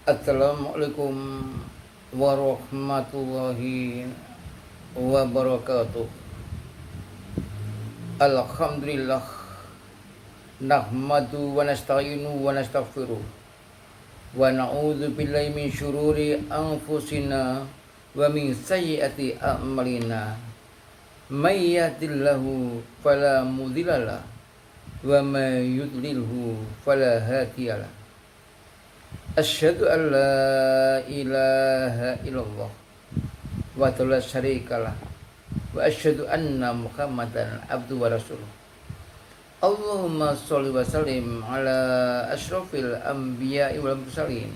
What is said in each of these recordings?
Assalamualaikum warahmatullahi wabarakatuh. Alhamdulillah nahmadu wa nasta'inu wa nastaghfiruh wa na'udzu billahi min syururi anfusina wa min sayyiati a'malina. May yahdihillahu fala mudhillalah wa may yudlilhu fala hadiyalah. Asyhadu an la ilaha illallah wa la syarikalah wa asyhadu anna Muhammadan abduhu wa rasuluh. Allahumma sholli wa sallim ala asyrafil anbiya'i wal mursalin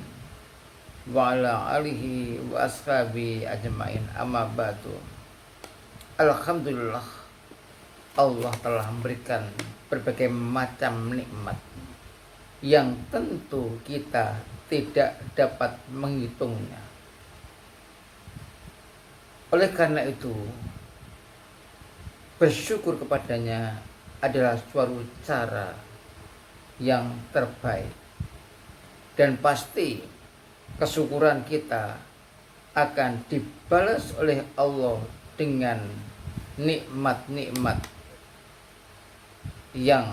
wa ala alihi wa ashabi ajmain, amma ba'du. Alhamdulillah, Allah telah memberikan berbagai macam nikmat yang tentu kita tidak dapat menghitungnya. Oleh karena itu, bersyukur kepadanya adalah suatu cara yang terbaik, dan pasti kesyukuran kita akan dibalas oleh Allah dengan nikmat-nikmat yang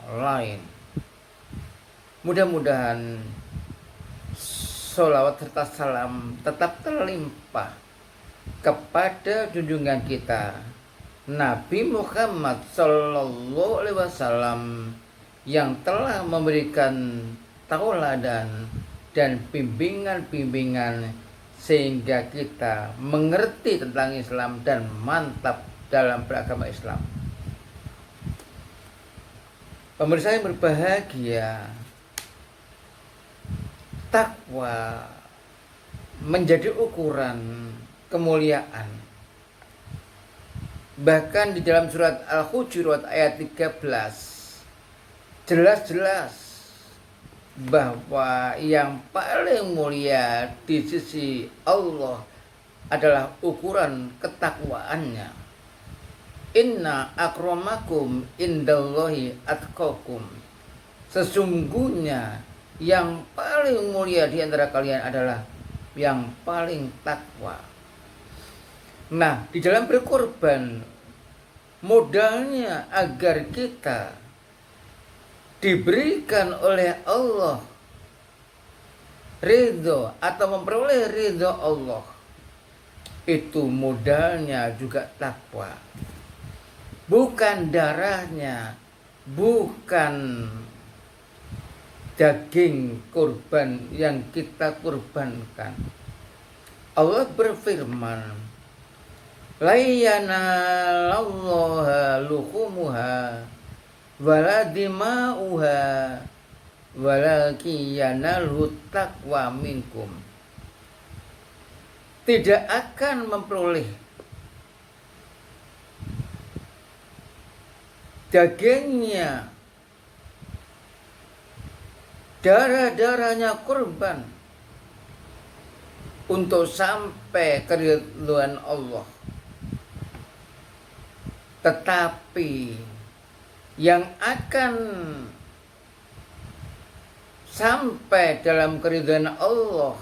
lain. Mudah-mudahan sholawat serta salam tetap terlimpah kepada junjungan kita Nabi Muhammad Sallallahu Alaihi Wasallam yang telah memberikan tauladan dan bimbingan-bimbingan sehingga kita mengerti tentang Islam dan mantap dalam beragama Islam. Pemirsa yang berbahagia, takwa menjadi ukuran kemuliaan. Bahkan di dalam surat Al-Hujurat ayat 13 jelas-jelas bahwa yang paling mulia di sisi Allah adalah ukuran ketakwaannya. Inna akramakum indallahi atqakum. Sesungguhnya yang paling mulia di antara kalian adalah yang paling takwa. Nah, di dalam berkorban, modalnya agar kita diberikan oleh Allah ridho atau memperoleh ridho Allah, itu modalnya juga takwa. Bukan darahnya, bukan daging kurban yang kita kurbankan. Allah berfirman, la yanalallaha luhumuha wala dima'uha walakin yanalhu taqwa minkum. Tidak akan memperoleh dagingnya, darah-darahnya kurban untuk sampai keridhaan Allah. Tetapi yang akan sampai dalam keridhaan Allah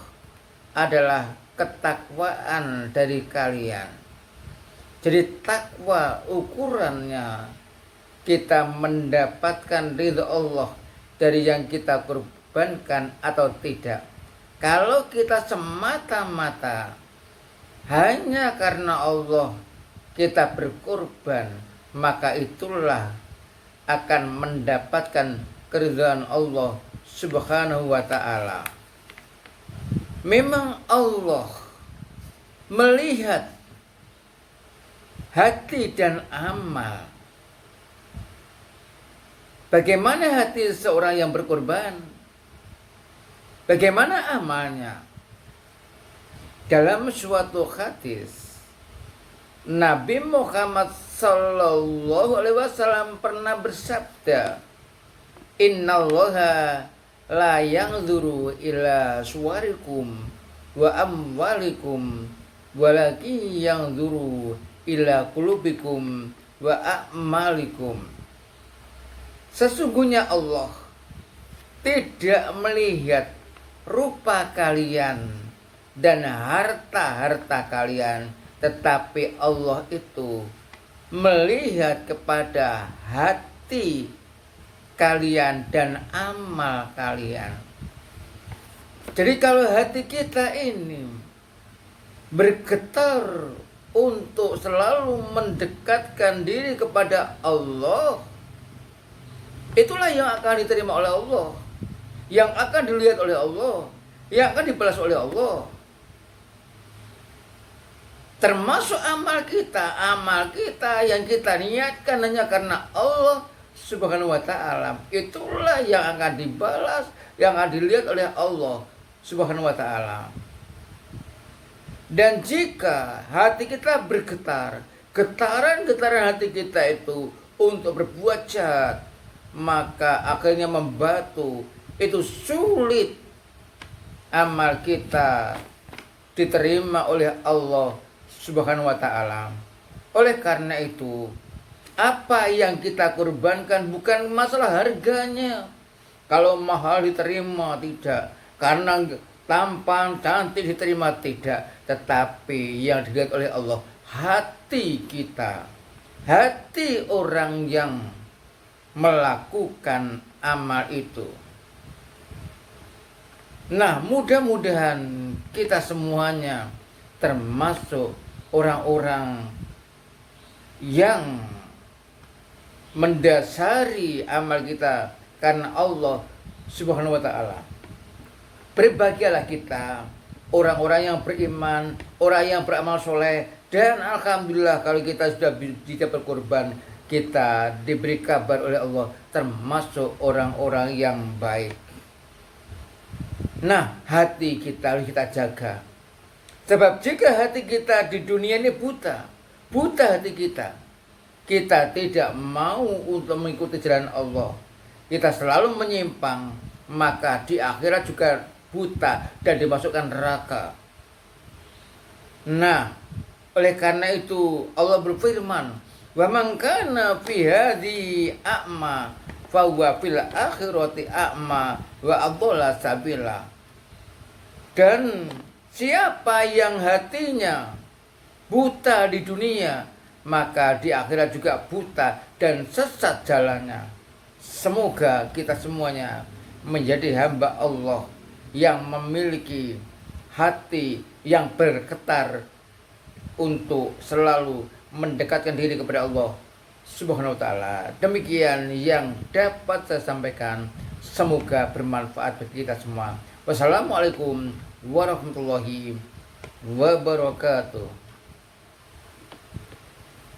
adalah ketakwaan dari kalian. Jadi takwa ukurannya kita mendapatkan ridha Allah dari yang kita kurbankan atau tidak. Kalau kita semata-mata hanya karena Allah kita berkorban, maka itulah akan mendapatkan keridhaan Allah Subhanahu wa ta'ala. Memang Allah melihat hati dan amal. Bagaimana hati seorang yang berkorban? Bagaimana amalnya? Dalam suatu hadis, Nabi Muhammad Sallallahu Alaihi Wasallam pernah bersabda, Innallaha la yanzuru ila suwarikum wa amwalikum walakin yanzuru ila qulubikum wa a'malikum. Sesungguhnya Allah tidak melihat rupa kalian dan harta-harta kalian, tetapi Allah itu melihat kepada hati kalian dan amal kalian. Jadi kalau hati kita ini bergetar untuk selalu mendekatkan diri kepada Allah, itulah yang akan diterima oleh Allah, yang akan dilihat oleh Allah, yang akan dibalas oleh Allah. Termasuk amal kita yang kita niatkan hanya karena Allah Subhanahu wa ta'ala, itulah yang akan dibalas, yang akan dilihat oleh Allah Subhanahu wa ta'ala. Dan jika hati kita bergetar, getaran-getaran hati kita itu untuk berbuat jahat, maka akhirnya membatu, itu sulit amal kita diterima oleh Allah Subhanahu wa ta'ala. Oleh karena itu, apa yang kita korbankan bukan masalah harganya. Kalau mahal diterima tidak, karena tampan cantik diterima tidak, tetapi yang dilihat oleh Allah hati kita, hati orang yang melakukan amal itu. Nah, mudah-mudahan kita semuanya termasuk orang-orang yang mendasari amal kita karena Allah Subhanahu wa ta'ala. Berbahagialah kita, orang-orang yang beriman, orang yang beramal soleh, dan alhamdulillah kalau kita sudah bisa berkorban, kita diberi kabar oleh Allah termasuk orang-orang yang baik. Nah, hati kita harus kita jaga. Sebab jika hati kita di dunia ini buta hati kita tidak mau untuk mengikuti jalan Allah, kita selalu menyimpang, maka di akhirat juga buta dan dimasukkan neraka. Nah, oleh karena itu Allah berfirman, "Wa man kana fi hadhi a'ma fa huwa fil akhirati a'ma wa adalla sabila." Dan siapa yang hatinya buta di dunia, maka di akhirat juga buta dan sesat jalannya. Semoga kita semuanya menjadi hamba Allah yang memiliki hati yang bergetar untuk selalu mendekatkan diri kepada Allah Subhanahu wa ta'ala. Demikian yang dapat saya sampaikan. Semoga bermanfaat bagi kita semua. Wassalamualaikum warahmatullahi wabarakatuh.